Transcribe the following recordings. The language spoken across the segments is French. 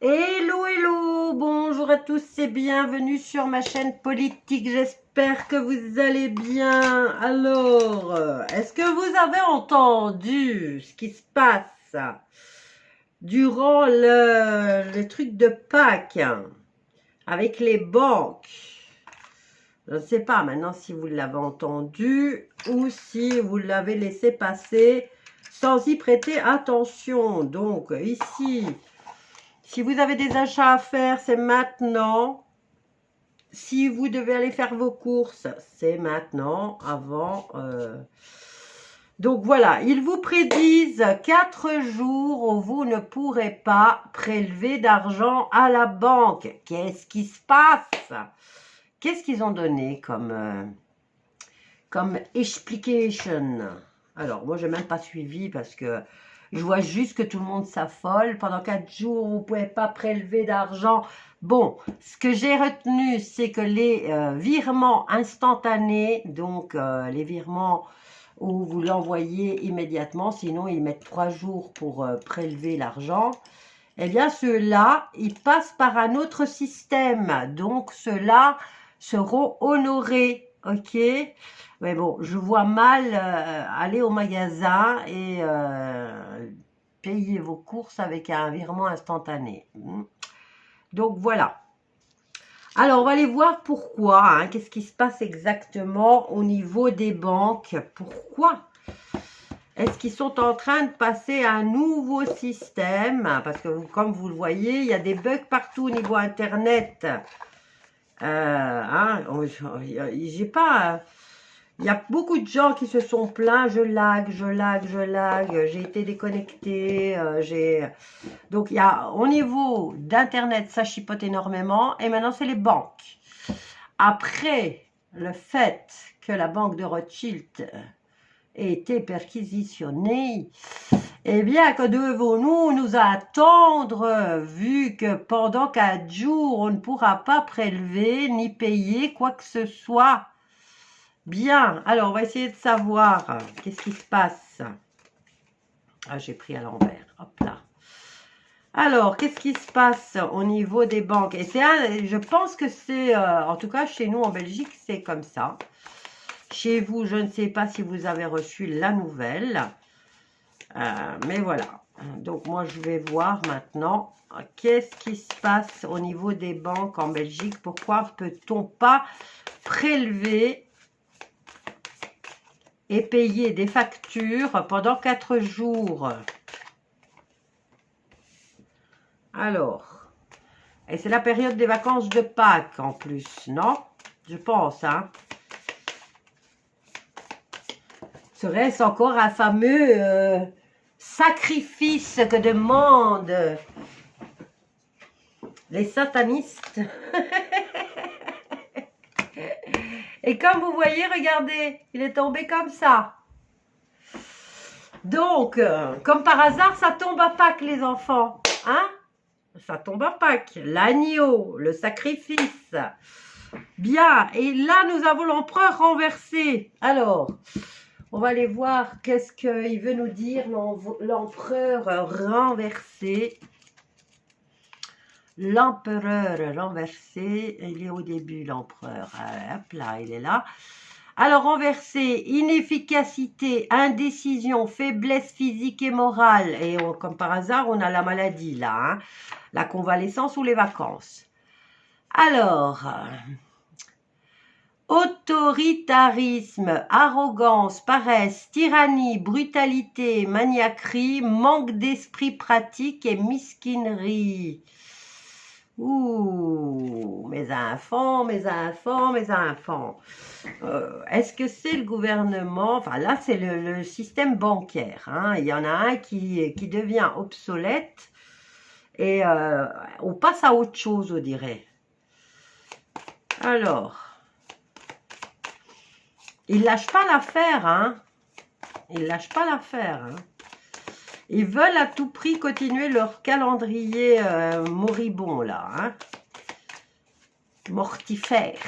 Hello, hello, bonjour à tous et bienvenue sur ma chaîne politique. J'espère que vous allez bien. Alors, est-ce que vous avez entendu ce qui se passe durant le truc de Pâques avec les banques? Je ne sais pas maintenant si vous l'avez entendu ou si vous l'avez laissé passer sans y prêter attention. Donc, ici... Si vous avez des achats à faire, c'est maintenant. Si vous devez aller faire vos courses, c'est maintenant, avant. Donc voilà, ils vous prédisent 4 jours où vous ne pourrez pas prélever d'argent à la banque. Qu'est-ce qui se passe? Qu'est-ce qu'ils ont donné comme explication? Alors, moi, je n'ai même pas suivi parce que je vois juste que tout le monde s'affole. Pendant 4 jours, vous ne pouvez pas prélever d'argent. Bon, ce que j'ai retenu, c'est que les virements instantanés, donc les virements où vous l'envoyez immédiatement, sinon ils mettent 3 jours pour prélever l'argent, eh bien ceux-là, ils passent par un autre système. Donc ceux-là seront honorés, ok? Mais bon, je vois mal aller au magasin et payer vos courses avec un virement instantané. Donc voilà. Alors, on va aller voir pourquoi. Hein, qu'est-ce qui se passe exactement au niveau des banques? Pourquoi est-ce qu'ils sont en train de passer à un nouveau système? Parce que comme vous le voyez, il y a des bugs partout au niveau Internet. J'ai pas... Il y a beaucoup de gens qui se sont plaints, je lag, j'ai été déconnecté, Donc, il y a, au niveau d'Internet, ça chipote énormément, et maintenant, c'est les banques. Après le fait que la banque de Rothschild ait été perquisitionnée, eh bien, que devons-nous nous attendre, vu que pendant 4 jours, on ne pourra pas prélever ni payer quoi que ce soit? Bien, alors on va essayer de savoir qu'est-ce qui se passe. Ah, j'ai pris à l'envers, hop là. Alors, qu'est-ce qui se passe au niveau des banques? Et je pense que c'est, en tout cas chez nous en Belgique, c'est comme ça. Chez vous, je ne sais pas si vous avez reçu la nouvelle. Mais voilà. Donc moi, je vais voir maintenant qu'est-ce qui se passe au niveau des banques en Belgique. Pourquoi peut-on pas prélever et payer des factures pendant 4 jours? Alors, et c'est la période des vacances de Pâques en plus, non? Je pense, hein. Serait-ce encore un fameux sacrifice que demandent les satanistes? Et comme vous voyez, regardez, il est tombé comme ça. Donc, comme par hasard, ça tombe à Pâques, les enfants. Hein? Ça tombe à Pâques. L'agneau, le sacrifice. Bien, et là, nous avons l'empereur renversé. Alors, on va aller voir qu'est-ce qu'il veut nous dire, l'empereur renversé. L'empereur renversé, il est au début, l'empereur. Hop là, il est là. Alors, renversé, inefficacité, indécision, faiblesse physique et morale. Et comme par hasard, on a la maladie là, hein, la convalescence ou les vacances. Alors, autoritarisme, arrogance, paresse, tyrannie, brutalité, maniaquerie, manque d'esprit pratique et mesquinerie. Ouh, mes enfants, mes enfants, mes enfants. Est-ce que c'est le gouvernement? Enfin, là, c'est le système bancaire. Hein. Il y en a un qui devient obsolète et on passe à autre chose, on dirait. Alors, ils ne lâchent pas l'affaire, hein. Ils ne lâchent pas l'affaire, hein. Ils veulent à tout prix continuer leur calendrier moribond, là. Hein. Mortifère.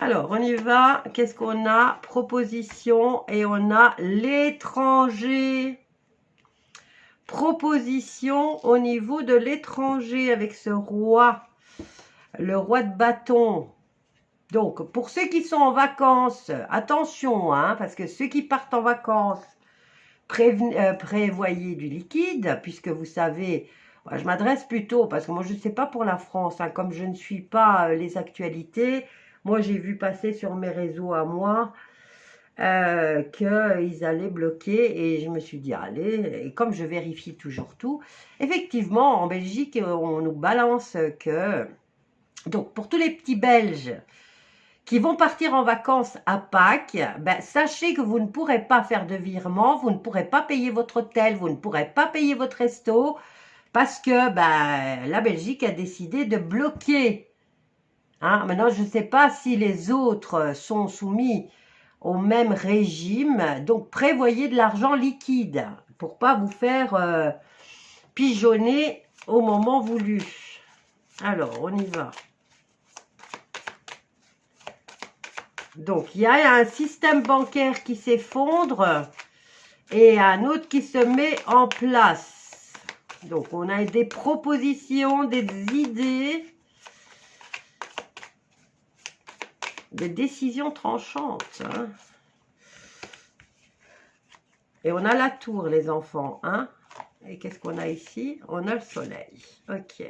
Alors, on y va. Qu'est-ce qu'on a? Proposition. Et on a l'étranger. proposition au niveau de l'étranger avec ce roi, le roi de bâton. Donc, pour ceux qui sont en vacances, attention, hein, parce que ceux qui partent en vacances, prévoyez du liquide, puisque vous savez, je m'adresse plutôt, parce que moi je ne sais pas pour la France, hein, comme je ne suis pas les actualités, moi j'ai vu passer sur mes réseaux à moi, qu'ils allaient bloquer et je me suis dit allez, et comme je vérifie toujours tout, effectivement en Belgique on nous balance que, donc pour tous les petits Belges qui vont partir en vacances à Pâques, ben, sachez que vous ne pourrez pas faire de virement, vous ne pourrez pas payer votre hôtel, vous ne pourrez pas payer votre resto, parce que ben, la Belgique a décidé de bloquer. Hein, maintenant je ne sais pas si les autres sont soumis au même régime, donc prévoyez de l'argent liquide pour pas vous faire pigeonner au moment voulu. Alors, on y va. Donc, il y a un système bancaire qui s'effondre et un autre qui se met en place. Donc, on a des propositions, des idées, des décisions tranchantes. Hein. Et on a la tour, les enfants. Hein. Et qu'est-ce qu'on a ici? On a le soleil. Ok.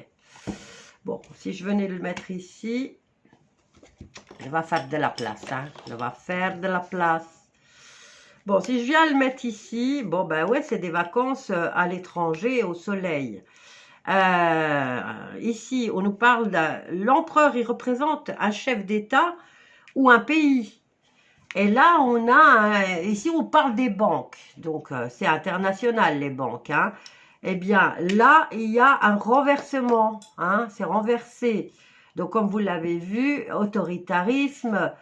Bon, si je venais le mettre ici, je vais faire de la place. Hein. Je vais faire de la place. Bon, si je viens le mettre ici, bon, ben ouais, c'est des vacances à l'étranger, au soleil. Ici, on nous parle de l'empereur, il représente un chef d'État ou un pays. Et là, on a, ici, on parle des banques. Donc, c'est international, les banques. Hein. Eh bien, là, il y a un renversement. Hein, c'est renversé. Donc, comme vous l'avez vu, autoritarisme,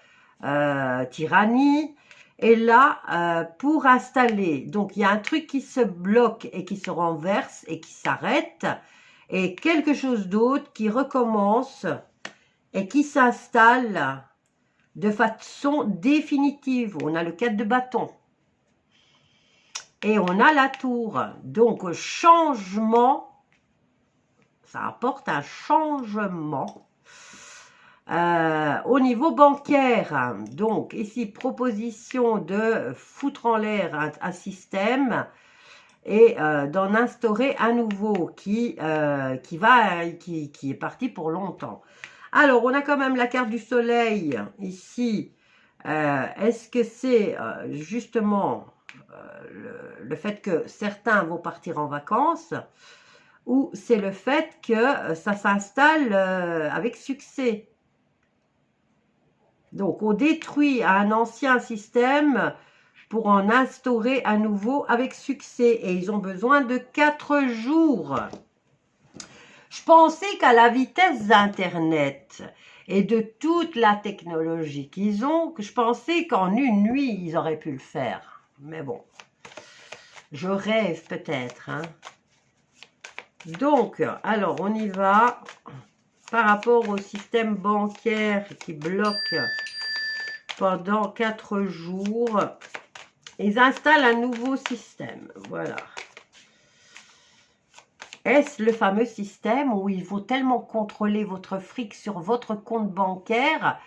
tyrannie. Et là, pour installer, donc il y a un truc qui se bloque et qui se renverse et qui s'arrête. Et quelque chose d'autre qui recommence et qui s'installe de façon définitive. On a le 4 de bâton. Et on a la tour. Donc, changement, ça apporte un changement. Au niveau bancaire, donc ici proposition de foutre en l'air un système et d'en instaurer un nouveau qui est parti pour longtemps. Alors on a quand même la carte du soleil ici. Est-ce que c'est justement le fait que certains vont partir en vacances ou c'est le fait que ça s'installe avec succès? Donc, on détruit un ancien système pour en instaurer un nouveau avec succès. Et ils ont besoin de 4 jours. Je pensais qu'à la vitesse d'Internet et de toute la technologie qu'ils ont, que je pensais qu'en une nuit, ils auraient pu le faire. Mais bon, je rêve peut-être. Hein. Donc, alors, on y va. Par rapport au système bancaire qui bloque pendant 4 jours, ils installent un nouveau système. Voilà. Est-ce le fameux système où il faut tellement contrôler votre fric sur votre compte bancaire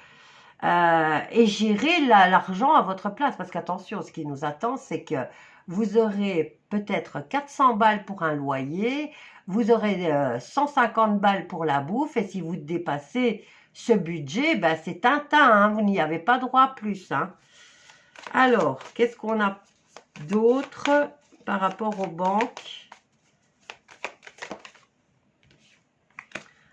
et gérer l'argent à votre place? Parce qu'attention, ce qui nous attend, c'est que vous aurez peut-être 400 balles pour un loyer, vous aurez 150 balles pour la bouffe, et si vous dépassez ce budget, ben c'est Tintin, hein, vous n'y avez pas droit à plus. Hein. Alors, qu'est-ce qu'on a d'autre par rapport aux banques?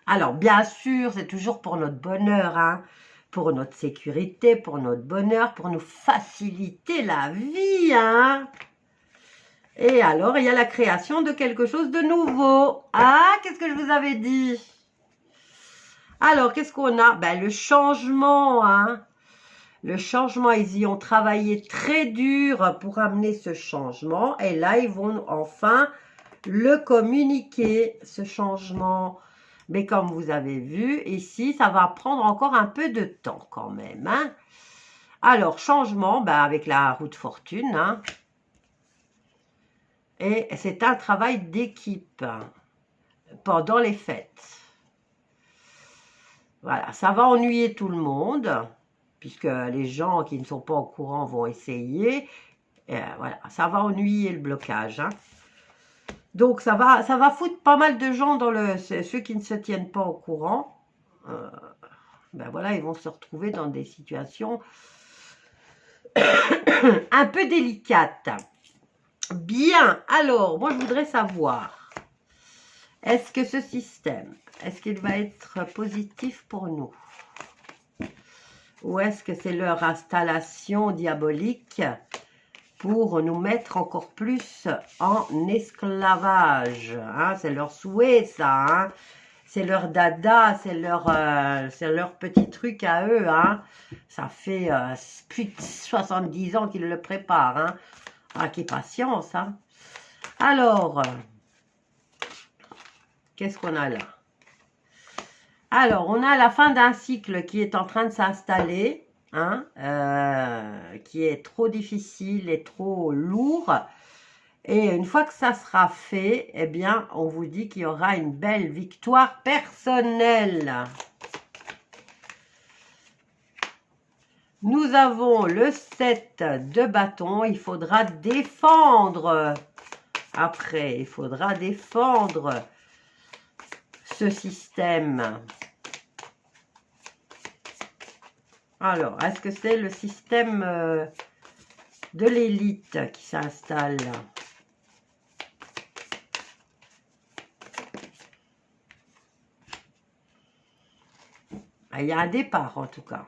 Alors, bien sûr, c'est toujours pour notre bonheur, hein, pour notre sécurité, pour notre bonheur, pour nous faciliter la vie, hein. Et alors, il y a la création de quelque chose de nouveau. Ah, qu'est-ce que je vous avais dit? Alors, qu'est-ce qu'on a? Ben, le changement, hein. Le changement, ils y ont travaillé très dur pour amener ce changement. Et là, ils vont enfin le communiquer, ce changement. Mais comme vous avez vu, ici, ça va prendre encore un peu de temps quand même. Hein. Alors, changement, ben, avec la roue de fortune, hein. Et c'est un travail d'équipe pendant les fêtes. Voilà, ça va ennuyer tout le monde, puisque les gens qui ne sont pas au courant vont essayer. Et voilà, ça va ennuyer le blocage. Hein. Donc ça va foutre pas mal de gens dans le... Ceux qui ne se tiennent pas au courant, ben voilà, ils vont se retrouver dans des situations un peu délicates. Bien, alors, moi je voudrais savoir, est-ce que ce système, est-ce qu'il va être positif pour nous? Ou est-ce que c'est leur installation diabolique pour nous mettre encore plus en esclavage, hein? C'est leur souhait, ça, hein? C'est leur dada, c'est leur petit truc à eux, hein? Ça fait plus de 70 ans qu'ils le préparent, hein? Ah, qui patience, hein? Alors, qu'est-ce qu'on a là? Alors, on a la fin d'un cycle qui est en train de s'installer, hein, qui est trop difficile et trop lourd. Et une fois que ça sera fait, eh bien, on vous dit qu'il y aura une belle victoire personnelle. Nous avons le 7 de bâton. Il faudra défendre. Après, il faudra défendre ce système. Alors, est-ce que c'est le système de l'élite qui s'installe? Il y a un départ en tout cas.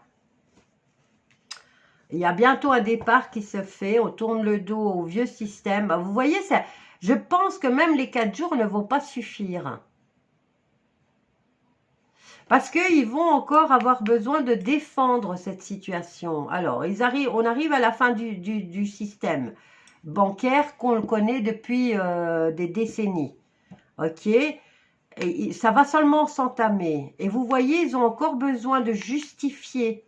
Il y a bientôt un départ qui se fait. On tourne le dos au vieux système. Vous voyez, je pense que même les 4 jours ne vont pas suffire. Parce qu'ils vont encore avoir besoin de défendre cette situation. Alors, on arrive à la fin du système bancaire qu'on le connaît depuis des décennies. Ok? Et ça va seulement s'entamer. Et vous voyez, ils ont encore besoin de justifier.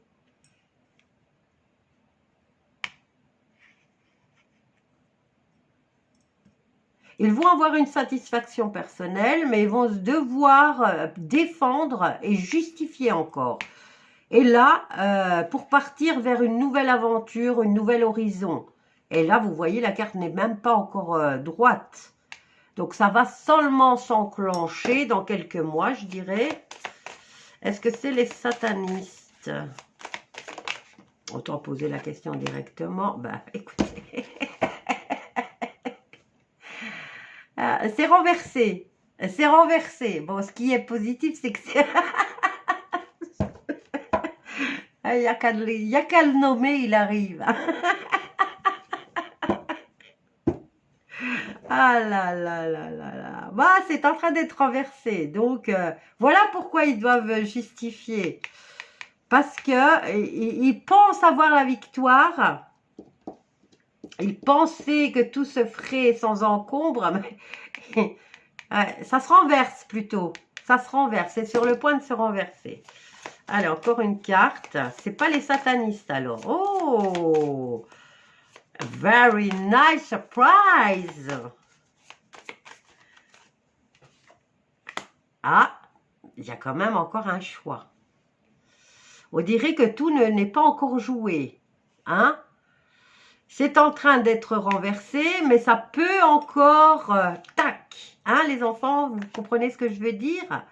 Ils vont avoir une satisfaction personnelle, mais ils vont devoir défendre et justifier encore. Et là, pour partir vers une nouvelle aventure, une nouvelle horizon. Et là, vous voyez, la carte n'est même pas encore droite. Donc, ça va seulement s'enclencher dans quelques mois, je dirais. Est-ce que c'est les satanistes? Autant poser la question directement. Ben, écoutez. C'est renversé. C'est renversé. Bon, ce qui est positif, c'est que c'est... Il n'y a qu'à le nommer, il arrive. Ah là là là là là. Bah, c'est en train d'être renversé. Donc, voilà pourquoi ils doivent justifier. Parce que ils pensent avoir la victoire. Ils pensaient que tout se ferait sans encombre. Mais ça se renverse plutôt. Ça se renverse. C'est sur le point de se renverser. Allez, encore une carte. C'est pas les satanistes alors. Oh! Very nice surprise! Ah, il y a quand même encore un choix. On dirait que tout n'est pas encore joué. Hein? C'est en train d'être renversé, mais ça peut encore... tac! Hein, les enfants, vous comprenez ce que je veux dire?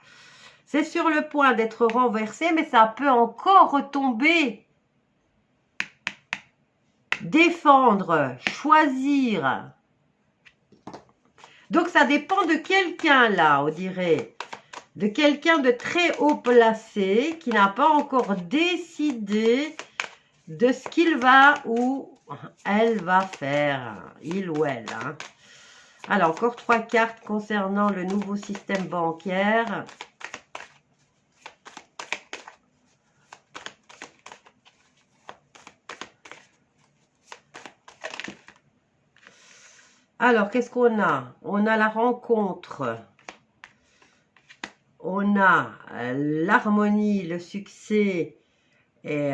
C'est sur le point d'être renversé, mais ça peut encore retomber. Défendre, choisir. Donc, ça dépend de quelqu'un, là, on dirait. De quelqu'un de très haut placé, qui n'a pas encore décidé de ce qu'il va ou elle va faire. Il ou elle. Hein. Alors, encore 3 cartes concernant le nouveau système bancaire. Alors, qu'est-ce qu'on a? On a la rencontre. On a l'harmonie, le succès et,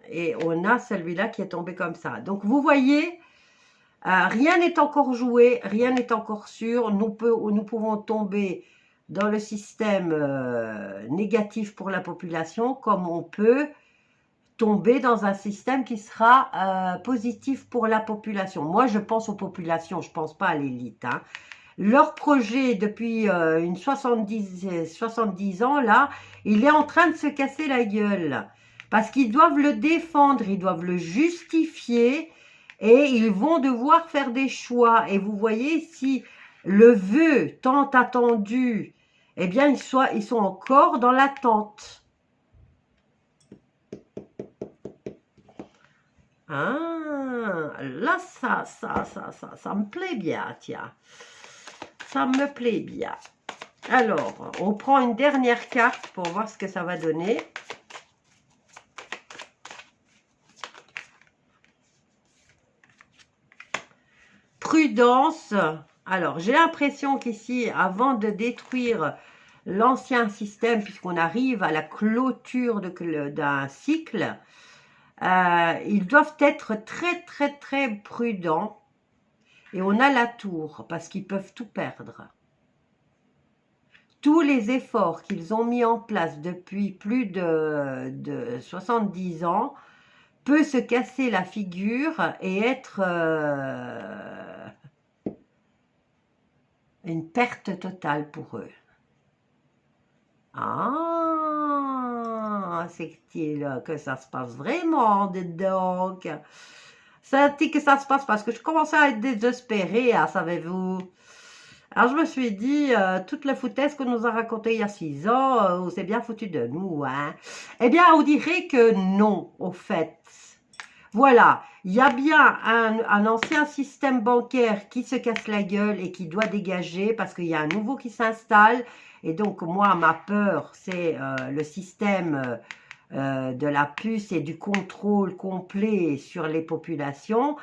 et on a celui-là qui est tombé comme ça. Donc, vous voyez, Rien n'est encore joué, rien n'est encore sûr. Nous pouvons tomber dans le système négatif pour la population, comme on peut tomber dans un système qui sera positif pour la population. Moi, je pense aux populations, je ne pense pas à l'élite. Hein. Leur projet, depuis une 70 ans, là, il est en train de se casser la gueule. Parce qu'ils doivent le défendre, ils doivent le justifier et ils vont devoir faire des choix. Et vous voyez, si le vœu tant attendu, eh bien, ils sont encore dans l'attente. Ah, là, ça me plaît bien, tiens. Ça me plaît bien. Alors, on prend une dernière carte pour voir ce que ça va donner. Prudence. Alors, j'ai l'impression qu'ici, avant de détruire l'ancien système, puisqu'on arrive à la clôture d'un cycle, ils doivent être très, très, très prudents. Et on a la tour, parce qu'ils peuvent tout perdre. Tous les efforts qu'ils ont mis en place depuis plus de 70 ans peut se casser la figure et être une perte totale pour eux. Ah, c'est-il que ça se passe vraiment dedans? Ça dit que ça se passe parce que je commençais à être désespérée, hein, savez-vous. Alors je me suis dit, toute la foutaise qu'on nous a racontée il y a 6 ans, on s'est bien foutu de nous. Hein. Eh bien, on dirait que non, au fait. Voilà, il y a bien un ancien système bancaire qui se casse la gueule et qui doit dégager parce qu'il y a un nouveau qui s'installe. Et donc, moi, ma peur, c'est le système de la puce et du contrôle complet sur les populations.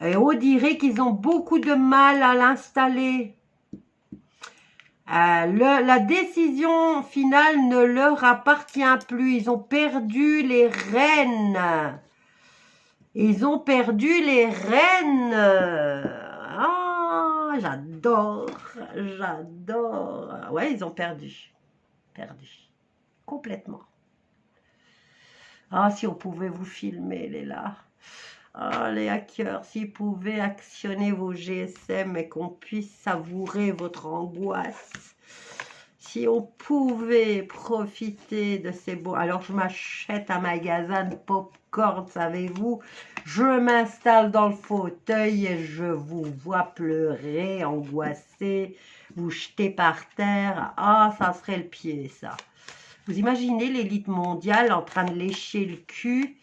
Et on dirait qu'ils ont beaucoup de mal à l'installer. La décision finale ne leur appartient plus. Ils ont perdu les rênes. Ils ont perdu les rênes. Ah, j'adore, j'adore. Ouais, ils ont perdu. Perdu. Complètement. Ah, si on pouvait vous filmer, les là. Ah, les hackers, s'ils pouvaient actionner vos GSM et qu'on puisse savourer votre angoisse. Si on pouvait profiter de ces beaux... Alors, je m'achète un magasin de pop-corn, savez-vous. Je m'installe dans le fauteuil et je vous vois pleurer, angoisser, vous jeter par terre. Ah, ça serait le pied, ça. Vous imaginez l'élite mondiale en train de lécher le cul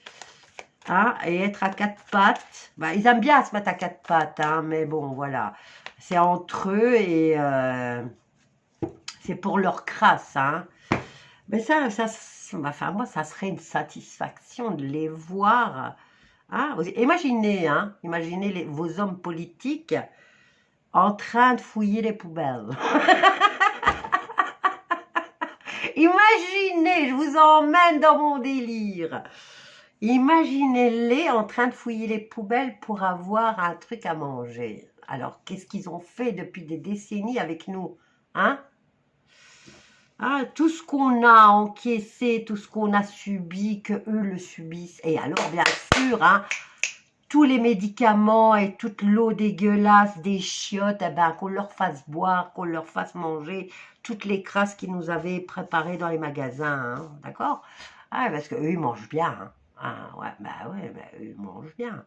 hein, et être à 4 pattes. Bah, ils aiment bien se mettre à 4 pattes, hein, mais bon, voilà. C'est entre eux et... c'est pour leur crasse, hein. Mais enfin, moi, ça serait une satisfaction de les voir. Hein. Imaginez, hein, imaginez vos hommes politiques en train de fouiller les poubelles. Imaginez, je vous emmène dans mon délire. Imaginez-les en train de fouiller les poubelles pour avoir un truc à manger. Alors, qu'est-ce qu'ils ont fait depuis des décennies avec nous, hein? Ah, tout ce qu'on a encaissé, tout ce qu'on a subi, que eux le subissent. Et alors, bien sûr, hein, tous les médicaments et toute l'eau dégueulasse des chiottes, eh ben, qu'on leur fasse boire, qu'on leur fasse manger toutes les crasses qu'ils nous avaient préparées dans les magasins, hein, d'accord? Ah, parce qu'eux, ils mangent bien. Hein. Ah, ouais, eux, ils mangent bien.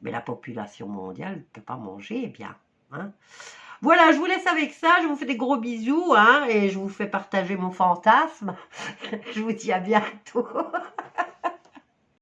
Mais la population mondiale ne peut pas manger bien. Hein. Voilà, je vous laisse avec ça. Je vous fais des gros bisous hein, et je vous fais partager mon fantasme. Je vous dis à bientôt.